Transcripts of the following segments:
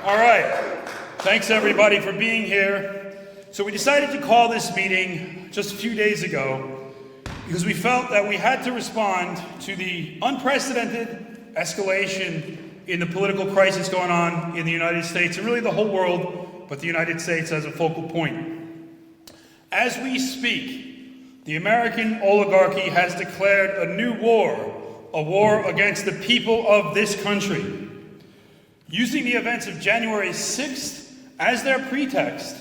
All right. Thanks, everybody, for being here. So we decided to call this meeting just a few days ago because we felt that we had to respond to the unprecedented escalation in the political crisis going on in the United States and really the whole world, but the United States as a focal point. As we speak, the American oligarchy has declared a new war, a war against the people of this country. Using the events of January 6th as their pretext,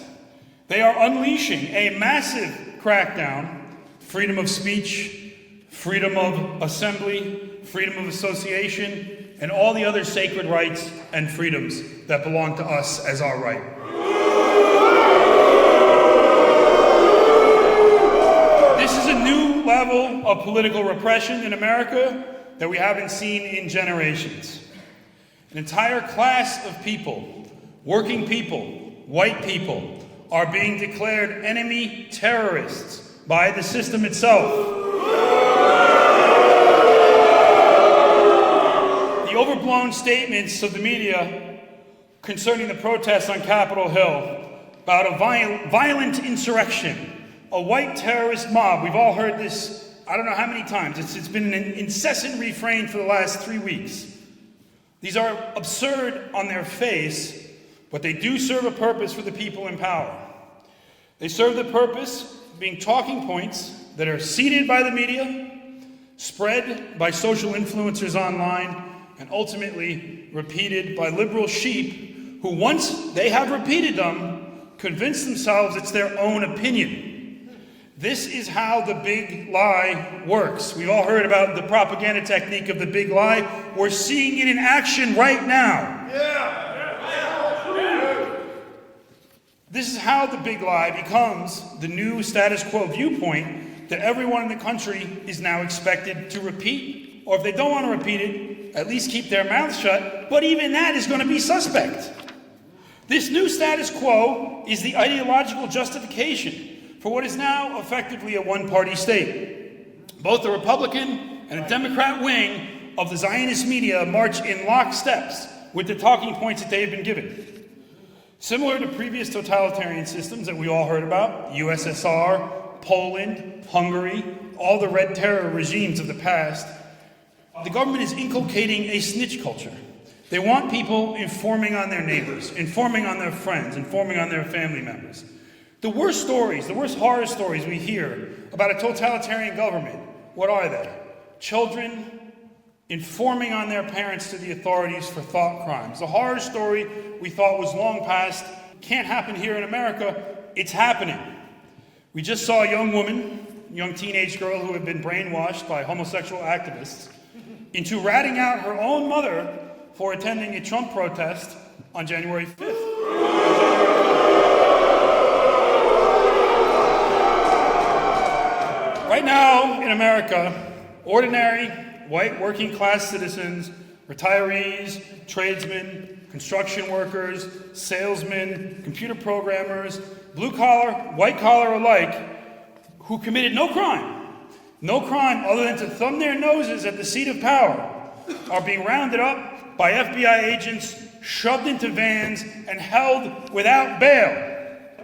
they are unleashing a massive crackdown, freedom of speech, freedom of assembly, freedom of association, and all the other sacred rights and freedoms that belong to us as our right. This is a new level of political repression in America that we haven't seen in generations. An entire class of people, working people, white people, are being declared enemy terrorists by the system itself. The overblown statements of the media concerning the protests on Capitol Hill about a violent insurrection, a white terrorist mob. We've all heard this, I don't know how many times. It's been an incessant refrain for the last 3 weeks. These are absurd on their face, but they do serve a purpose for the people in power. They serve the purpose of being talking points that are seeded by the media, spread by social influencers online, and ultimately repeated by liberal sheep who, once they have repeated them, convince themselves it's their own opinion. This is how the big lie works. We've all heard about the propaganda technique of the big lie. We're seeing it in action right now. This is how the big lie becomes the new status quo viewpoint that everyone in the country is now expected to repeat, or if they don't want to repeat it, at least keep their mouths shut, but even that is going to be suspect. This new status quo is the ideological justification for what is now effectively a one-party state. Both the Republican and the Democrat wing of the Zionist media march in locksteps with the talking points that they have been given. Similar to previous totalitarian systems that we all heard about, USSR, Poland, Hungary, all the red terror regimes of the past, the government is inculcating a snitch culture. They want people informing on their neighbors, informing on their friends, informing on their family members. The worst stories, the worst horror stories we hear about a totalitarian government, what are they? Children informing on their parents to the authorities for thought crimes. The horror story we thought was long past, can't happen here in America, it's happening. We just saw a young woman, young teenage girl who had been brainwashed by homosexual activists into ratting out her own mother for attending a Trump protest on January 5th. Right now in America, ordinary white working class citizens, retirees, tradesmen, construction workers, salesmen, computer programmers, blue collar, white collar alike, who committed no crime other than to thumb their noses at the seat of power, are being rounded up by FBI agents, shoved into vans, and held without bail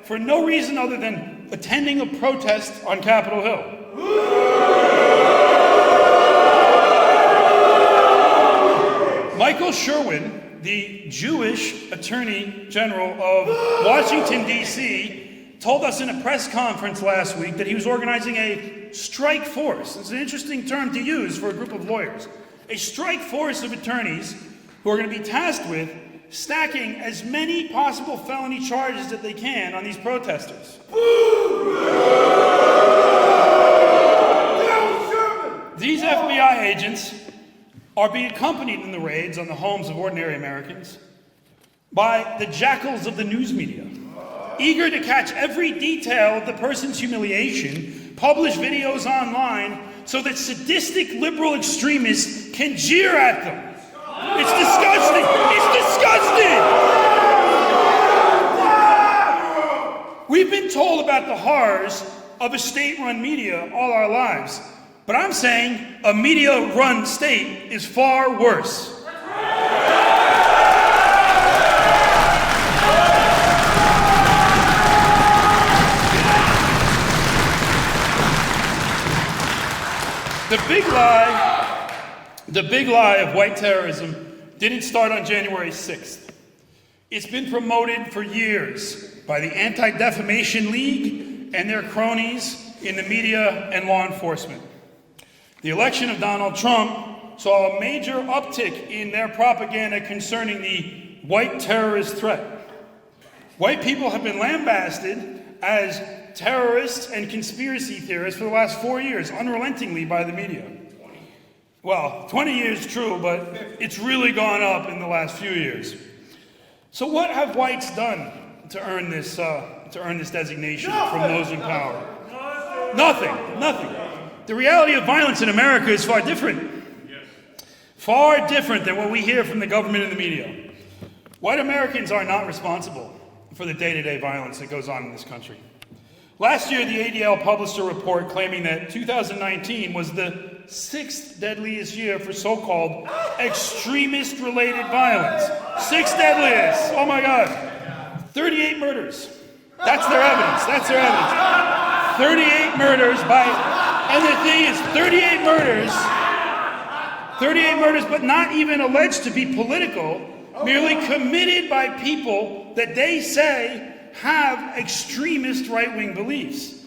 for no reason other than attending a protest on Capitol Hill. Michael Sherwin, the Jewish Attorney General of Washington, D.C., told us in a press conference last week that he was organizing a strike force. It's an interesting term to use for a group of lawyers. A strike force of attorneys who are going to be tasked with stacking as many possible felony charges that they can on these protesters. These FBI agents are being accompanied in the raids on the homes of ordinary Americans by the jackals of the news media, eager to catch every detail of the person's humiliation, publish videos online so that sadistic liberal extremists can jeer at them. It's disgusting! It's disgusting! We've been told about the horrors of a state-run media all our lives. But I'm saying a media-run state is far worse. The big lie of white terrorism didn't start on January 6th. It's been promoted for years by the Anti-Defamation League and their cronies in the media and law enforcement. The election of Donald Trump saw a major uptick in their propaganda concerning the white terrorist threat. White people have been lambasted as terrorists and conspiracy theorists for the last 4 years, unrelentingly by the media. Well, 20 years true, but it's really gone up in the last few years. So what have whites done to earn this designation from those in power? Nothing. The reality of violence in America is far different. Far different than what we hear from the government and the media. White Americans are not responsible for the day-to-day violence that goes on in this country. Last year, the ADL published a report claiming that 2019 was the 6th deadliest year for so-called extremist-related violence. 6th deadliest. Oh my God. 38 murders. That's their evidence. 38 murders and the thing is, 38 murders, but not even alleged to be political, merely committed by people that they say have extremist right-wing beliefs.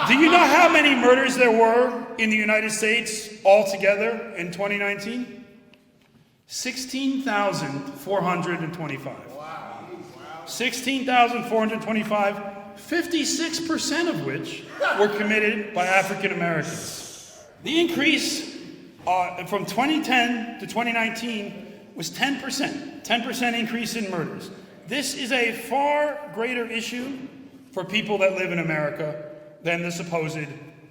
Do you know how many murders there were in the United States altogether in 2019? 16,425. 16,425, 56% of which were committed by African Americans. The increase from 2010 to 2019 was 10% increase in murders. This is a far greater issue for people that live in America than the supposed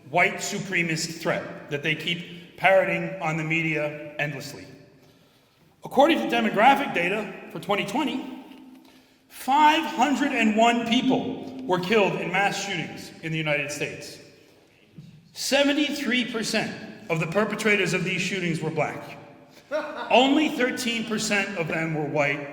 white supremacist threat that they keep parroting on the media endlessly. According to demographic data for 2020, 501 people were killed in mass shootings in the United States. 73% of the perpetrators of these shootings were black. Only 13% of them were white,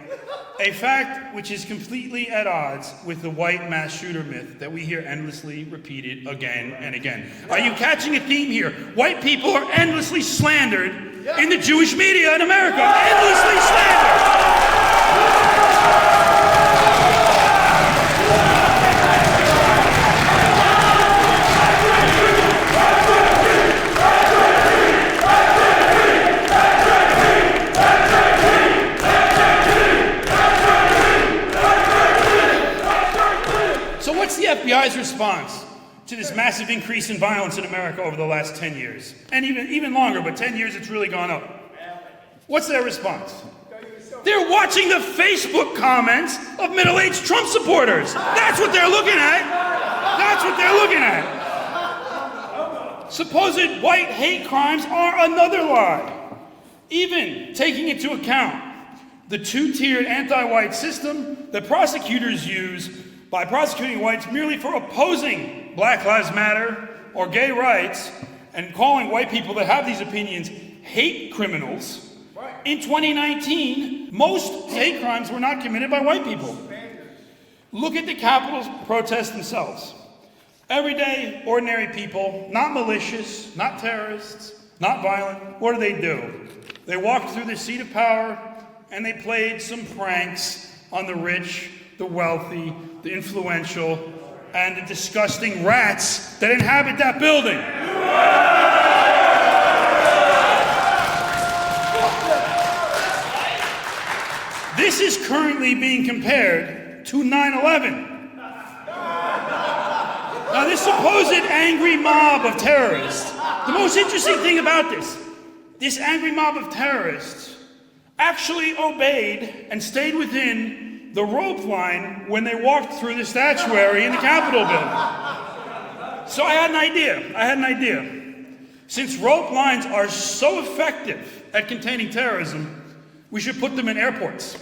a fact which is completely at odds with the white mass shooter myth that we hear endlessly repeated again and again. Are you catching a theme here? White people are endlessly slandered in the Jewish media in America. Endlessly slandered! What's the FBI's response to this massive increase in violence in America over the last 10 years? And even longer, but 10 years it's really gone up. What's their response? They're watching the Facebook comments of middle-aged Trump supporters. That's what they're looking at. Supposed white hate crimes are another lie. Even taking into account the two-tiered anti-white system that prosecutors use by prosecuting whites merely for opposing Black Lives Matter or gay rights and calling white people that have these opinions hate criminals. In 2019, most hate crimes were not committed by white people. Look at the Capitol protests themselves. Everyday, ordinary people, not malicious, not terrorists, not violent. What do? They walked through the seat of power and they played some pranks on the rich, the wealthy, the influential, and the disgusting rats that inhabit that building. This is currently being compared to 9/11. Now, this supposed angry mob of terrorists, the most interesting thing about this angry mob of terrorists actually obeyed and stayed within the rope line when they walked through the statuary in the Capitol building. So I had an idea. Since rope lines are so effective at containing terrorism, we should put them in airports.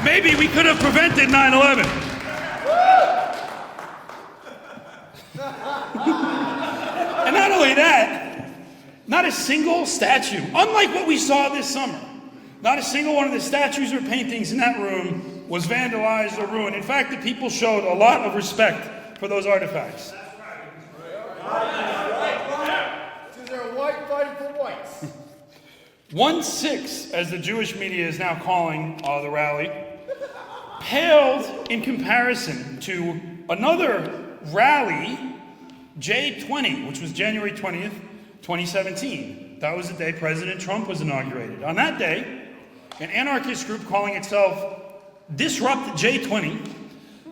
Maybe we could have prevented 9/11. And not only that, not a single statue, unlike what we saw this summer, not a single one of the statues or paintings in that room was vandalized or ruined. In fact, the people showed a lot of respect for those artifacts. 1/6, as the Jewish media is now calling the rally, paled in comparison to another rally, J20, which was January 20th, 2017. That was the day President Trump was inaugurated. On that day, an anarchist group calling itself Disrupt J20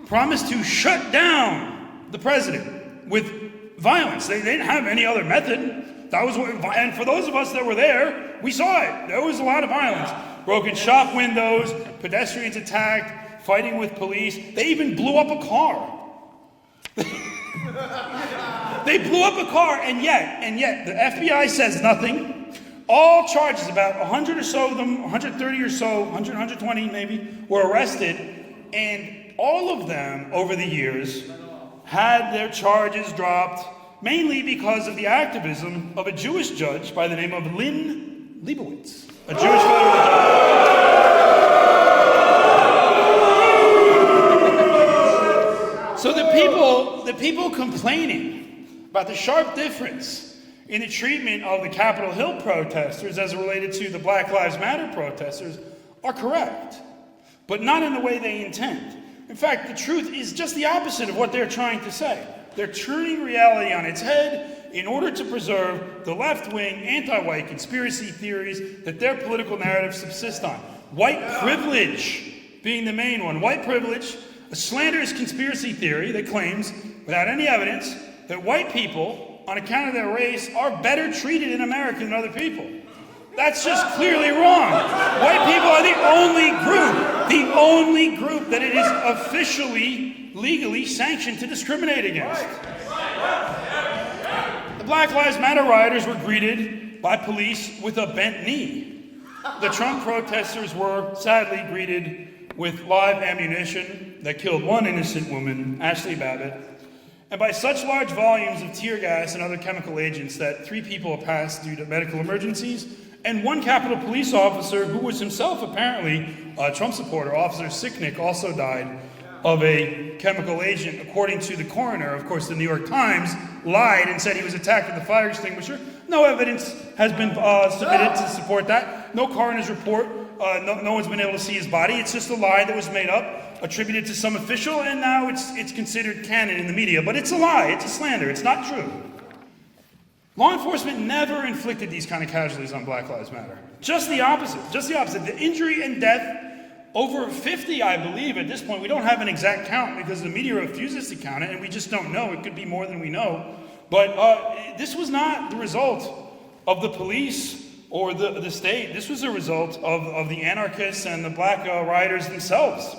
promised to shut down the president with violence. They didn't have any other method. That was what, and for those of us that were there, we saw it. There was a lot of violence. Broken shop windows, pedestrians attacked, fighting with police. They even blew up a car. They blew up a car, and yet, the FBI says nothing. All charges, about 100 or so of them, 130 or so, 100, 120 maybe, were arrested, and all of them, over the years, had their charges dropped, mainly because of the activism of a Jewish judge by the name of Lynn Leibowitz, a Jewish federal judge. So the people complaining about the sharp difference in the treatment of the Capitol Hill protesters as related to the Black Lives Matter protesters are correct, but not in the way they intend. In fact, the truth is just the opposite of what they're trying to say. They're turning reality on its head in order to preserve the left-wing, anti-white conspiracy theories that their political narratives subsist on. White privilege being the main one. White privilege, a slanderous conspiracy theory that claims, without any evidence, that white people, on account of their race, are better treated in America than other people. That's just clearly wrong. White people are the only group that it is officially, legally sanctioned to discriminate against. The Black Lives Matter rioters were greeted by police with a bent knee. The Trump protesters were sadly greeted with live ammunition that killed one innocent woman, Ashley Babbitt, and by such large volumes of tear gas and other chemical agents that 3 people passed due to medical emergencies, and one Capitol Police officer, who was himself apparently a Trump supporter, Officer Sicknick, also died of a chemical agent, according to the coroner. Of course, the New York Times lied and said he was attacked with a fire extinguisher. No evidence has been submitted to support that. No coroner's report. No one's been able to see his body. It's just a lie that was made up, attributed to some official, and now it's considered canon in the media. But it's a lie. It's a slander. It's not true. Law enforcement never inflicted these kind of casualties on Black Lives Matter. Just the opposite. Just the opposite. The injury and death, over 50, I believe, at this point. We don't have an exact count because the media refuses to count it, and we just don't know. It could be more than we know. But this was not the result of the police or the state. This was a result of the anarchists and the black rioters themselves.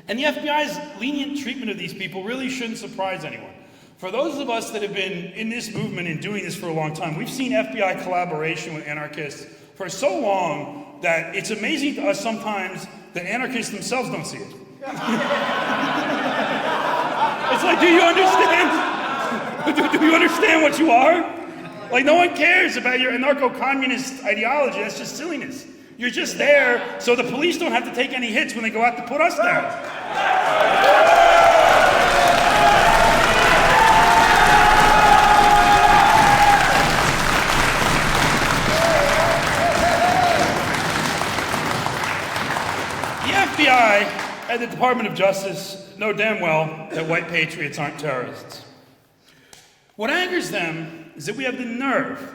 And the FBI's lenient treatment of these people really shouldn't surprise anyone. For those of us that have been in this movement and doing this for a long time, we've seen FBI collaboration with anarchists for so long that it's amazing to us sometimes that anarchists themselves don't see it. It's like, do you understand? Do you understand what you are? Like, no one cares about your anarcho-communist ideology. That's just silliness. You're just there so the police don't have to take any hits when they go out to put us down. The FBI and the Department of Justice know damn well that white patriots aren't terrorists. What angers them is that we have the nerve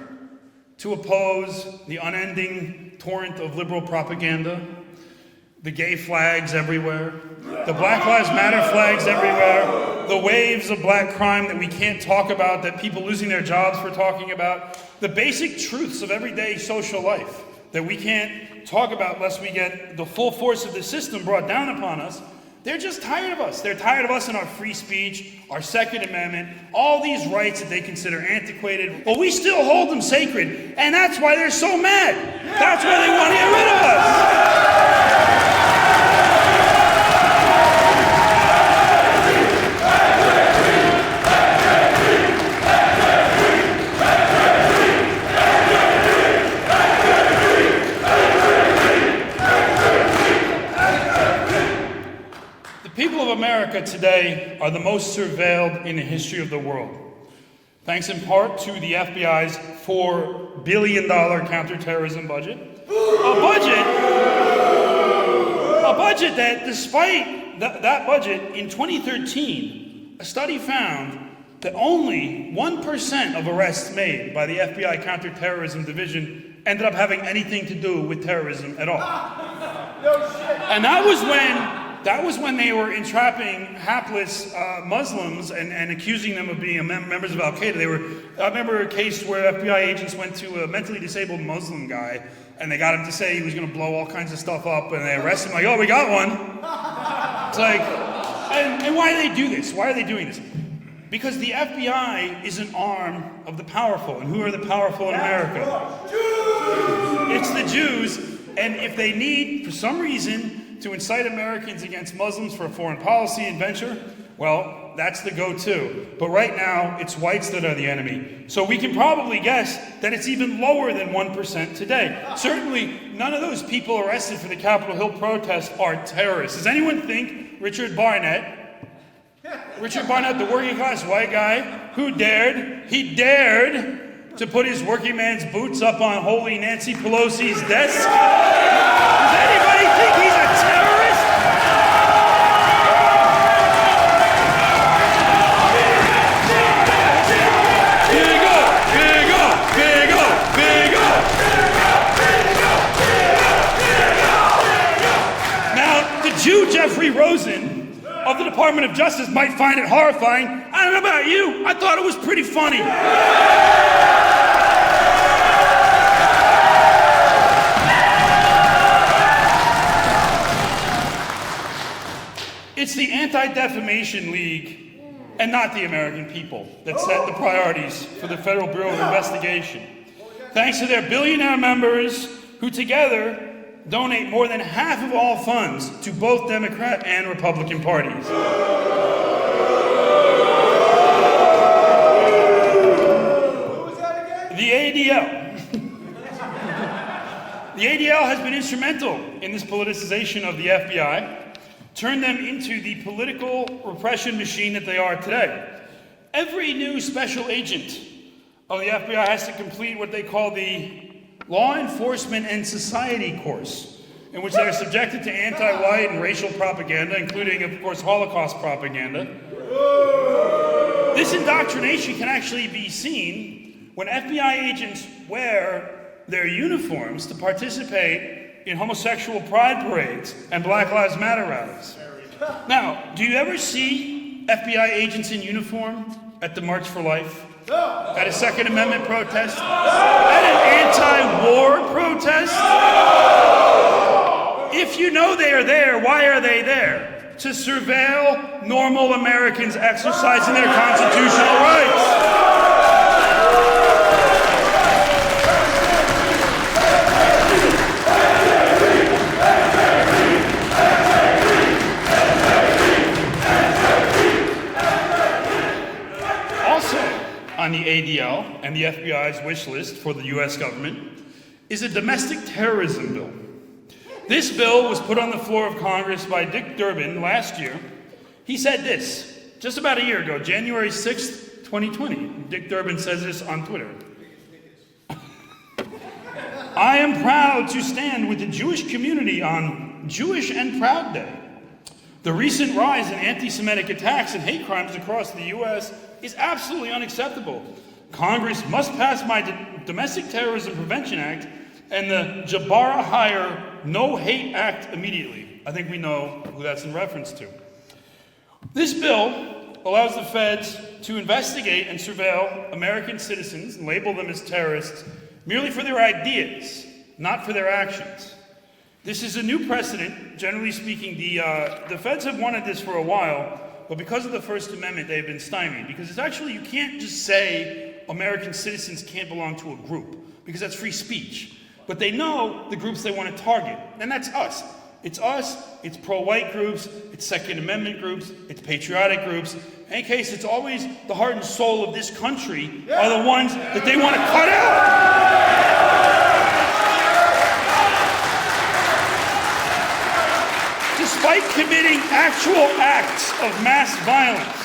to oppose the unending torrent of liberal propaganda, the gay flags everywhere, the Black Lives Matter flags everywhere, the waves of black crime that we can't talk about, that people losing their jobs for talking about, the basic truths of everyday social life that we can't talk about unless we get the full force of the system brought down upon us. They're just tired of us. They're tired of us and our free speech, our Second Amendment, all these rights that they consider antiquated. Well, we still hold them sacred, and that's why they're so mad. That's why they want to get rid of us. People of America today are the most surveilled in the history of the world. thanks in part to the FBI's $4 billion counterterrorism budget. A budget that, despite that budget, in 2013, a study found that only 1% of arrests made by the FBI Counterterrorism Division ended up having anything to do with terrorism at all. And that was when they were entrapping hapless Muslims and accusing them of being members of Al-Qaeda. I remember a case where FBI agents went to a mentally disabled Muslim guy, and they got him to say he was going to blow all kinds of stuff up, and they arrested him like, oh, we got one. It's like, and why do they do this? Why are they doing this? Because the FBI is an arm of the powerful. And who are the powerful in America? It's the Jews. And if they need, for some reason, to incite Americans against Muslims for a foreign policy adventure, well, that's the go-to. But right now, it's whites that are the enemy. So we can probably guess that it's even lower than 1% today. Certainly, none of those people arrested for the Capitol Hill protest are terrorists. Does anyone think Richard Barnett, the working class white guy, he dared to put his working man's boots up on holy Nancy Pelosi's desk? Does anybody think he's a terrorist? Now, the Jew Jeffrey Rosen of the Department of Justice might find it horrifying. I don't know about you. I thought it was pretty funny. It's the Anti-Defamation League and not the American people that set the priorities for the Federal Bureau of Investigation. Thanks to their billionaire members who together donate more than half of all funds to both Democrat and Republican parties. The ADL. The ADL has been instrumental in this politicization of the FBI, turned them into the political repression machine that they are today. Every new special agent of the FBI has to complete what they call the Law Enforcement and Society course, in which they are subjected to anti-white and racial propaganda, including, of course, Holocaust propaganda. This indoctrination can actually be seen when FBI agents wear their uniforms to participate in homosexual pride parades and Black Lives Matter rallies. Now, do you ever see FBI agents in uniform at the March for Life? At a Second Amendment protest? At an anti-war protest? If you know they are there, why are they there? To surveil normal Americans exercising their constitutional rights. On the ADL and the FBI's wish list for the US government is a domestic terrorism bill. This bill was put on the floor of Congress by Dick Durbin last year. He said this just about a year ago, January 6th, 2020. Dick Durbin says this on Twitter. I am proud to stand with the Jewish community on Jewish and Proud Day. The recent rise in anti-Semitic attacks and hate crimes across the U.S. is absolutely unacceptable. Congress must pass my Domestic Terrorism Prevention Act and the Jabara Hire No Hate Act immediately. I think we know who that's in reference to. This bill allows the feds to investigate and surveil American citizens and label them as terrorists merely for their ideas, not for their actions. This is a new precedent. Generally speaking, the feds have wanted this for a while, but because of the First Amendment, they've been stymied. Because it's actually, you can't just say American citizens can't belong to a group, because that's free speech. But they know the groups they want to target, and that's us. It's us, it's pro-white groups, it's Second Amendment groups, it's patriotic groups. In any case, it's always the heart and soul of this country are the ones that they want to cut out. Despite committing actual acts of mass violence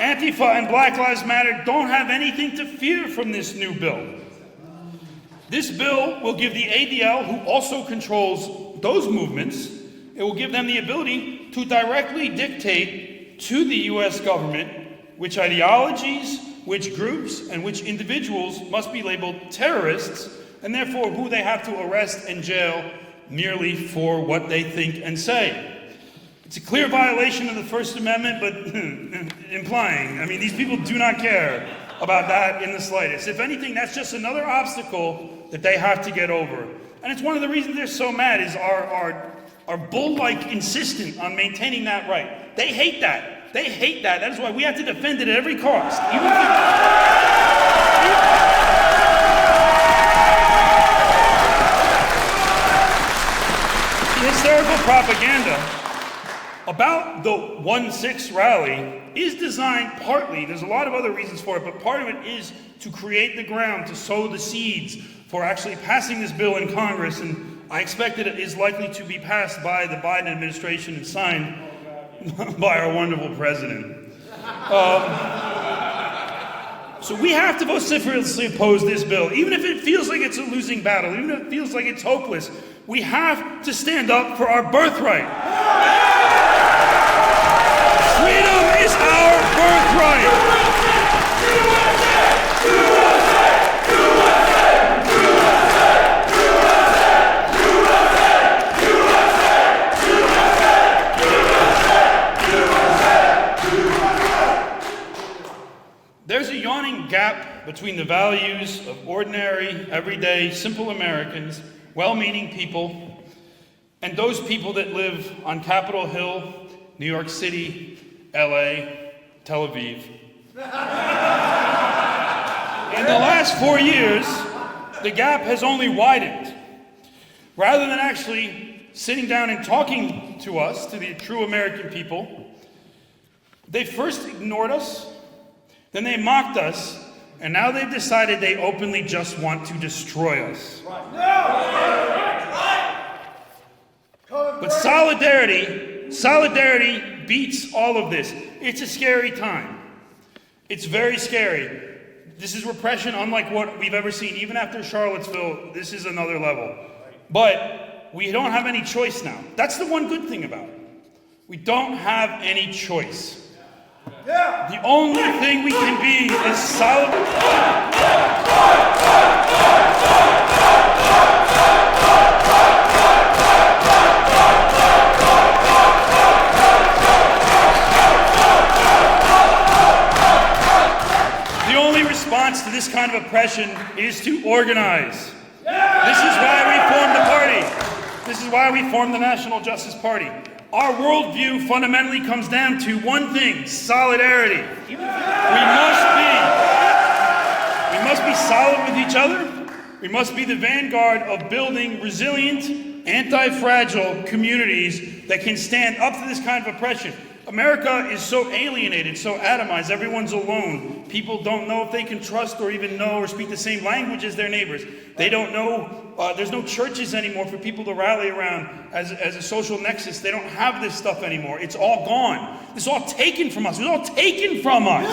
Antifa and Black Lives Matter don't have anything to fear from this new bill. This bill will give the ADL, who also controls those movements, it will give them the ability to directly dictate to the US government which ideologies, which groups, and which individuals must be labeled terrorists, and therefore who they have to arrest and jail merely for what they think and say. It's a clear violation of the First Amendment, but implying, I mean, these people do not care about that in the slightest. If anything, that's just another obstacle that they have to get over. And it's one of the reasons they're so mad is our bull-like insistence on maintaining that right. They hate that. They hate that. That is why we have to defend it at every cost. Even if hysterical propaganda about the 1-6 rally is designed partly, there's a lot of other reasons for it, but part of it is to create the ground, to sow the seeds for actually passing this bill in Congress, and I expect that it is likely to be passed by the Biden administration and signed by our wonderful president. So we have to vociferously oppose this bill, even if it feels like it's a losing battle, even if it feels like it's hopeless. We have to stand up for our birthright. Freedom is our birthright. There's a yawning gap between the values of ordinary, everyday, simple Americans, well-meaning people, and those people that live on Capitol Hill, New York City, LA, Tel Aviv. In the last 4 years, the gap has only widened. Rather than actually sitting down and talking to us, to the true American people, they first ignored us, then they mocked us, and now they've decided they openly just want to destroy us. But solidarity beats all of this. It's a scary time. It's very scary. This is repression unlike what we've ever seen. Even after Charlottesville, this is another level. But we don't have any choice now. That's the one good thing about it. We don't have any choice. The only thing we can be is solid. The only response to this kind of oppression is to organize. This is why we formed the party. This is why we formed the National Justice Party. Our worldview fundamentally comes down to one thing: solidarity. We must be solid with each other. We must be the vanguard of building resilient, anti-fragile communities that can stand up to this kind of oppression. America is so alienated, so atomized, everyone's alone. People don't know if they can trust or even know or speak the same language as their neighbors. They don't know, there's no churches anymore for people to rally around as a social nexus. They don't have this stuff anymore. It's all gone. It's all taken from us. It was all taken from us.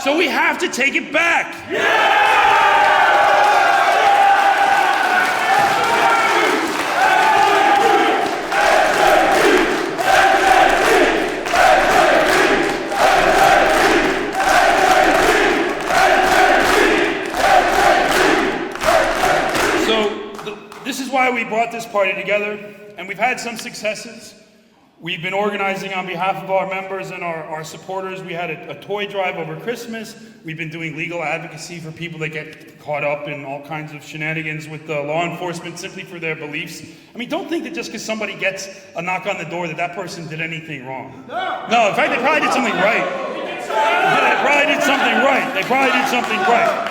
So we have to take it back. This is why we brought this party together, and we've had some successes. We've been organizing on behalf of our members and our supporters. We had a toy drive over Christmas. We've been doing legal advocacy for people that get caught up in all kinds of shenanigans with law enforcement simply for their beliefs. I mean, don't think that just because somebody gets a knock on the door that person did anything wrong. No, in fact, they probably did something right. They probably did something right.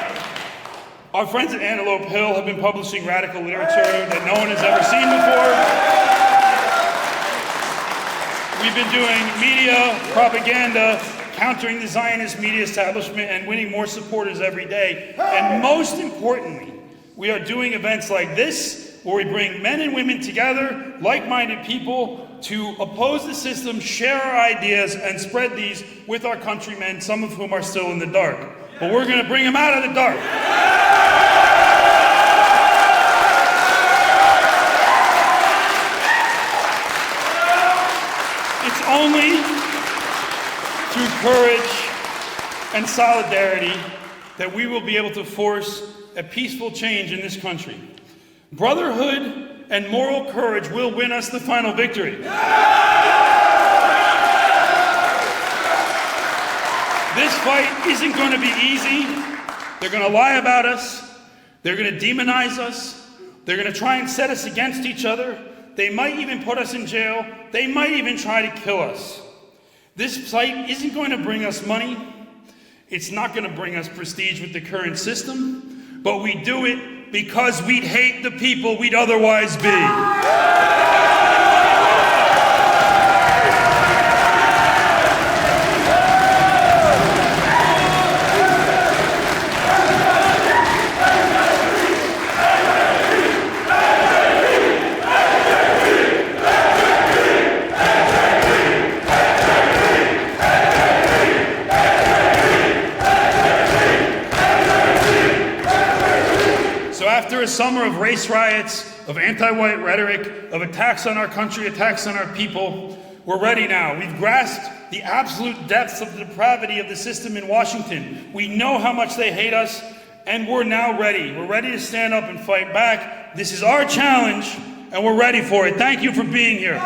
Our friends at Antelope Hill have been publishing radical literature that no one has ever seen before. We've been doing media, propaganda, countering the Zionist media establishment, and winning more supporters every day. And most importantly, we are doing events like this where we bring men and women together, like-minded people, to oppose the system, share our ideas, and spread these with our countrymen, some of whom are still in the dark. But we're going to bring them out of the dark. It's only through courage and solidarity that we will be able to force a peaceful change in this country. Brotherhood and moral courage will win us the final victory. This fight isn't going to be easy. They're going to lie about us. They're going to demonize us. They're going to try and set us against each other. They might even put us in jail. They might even try to kill us. This fight isn't going to bring us money. It's not going to bring us prestige with the current system, but we do it because we'd hate the people we'd otherwise be. After a summer of race riots, of anti-white rhetoric, of attacks on our country, attacks on our people, we're ready now. We've grasped the absolute depths of the depravity of the system in Washington. We know how much they hate us, and we're now ready. We're ready to stand up and fight back. This is our challenge, and we're ready for it. Thank you for being here.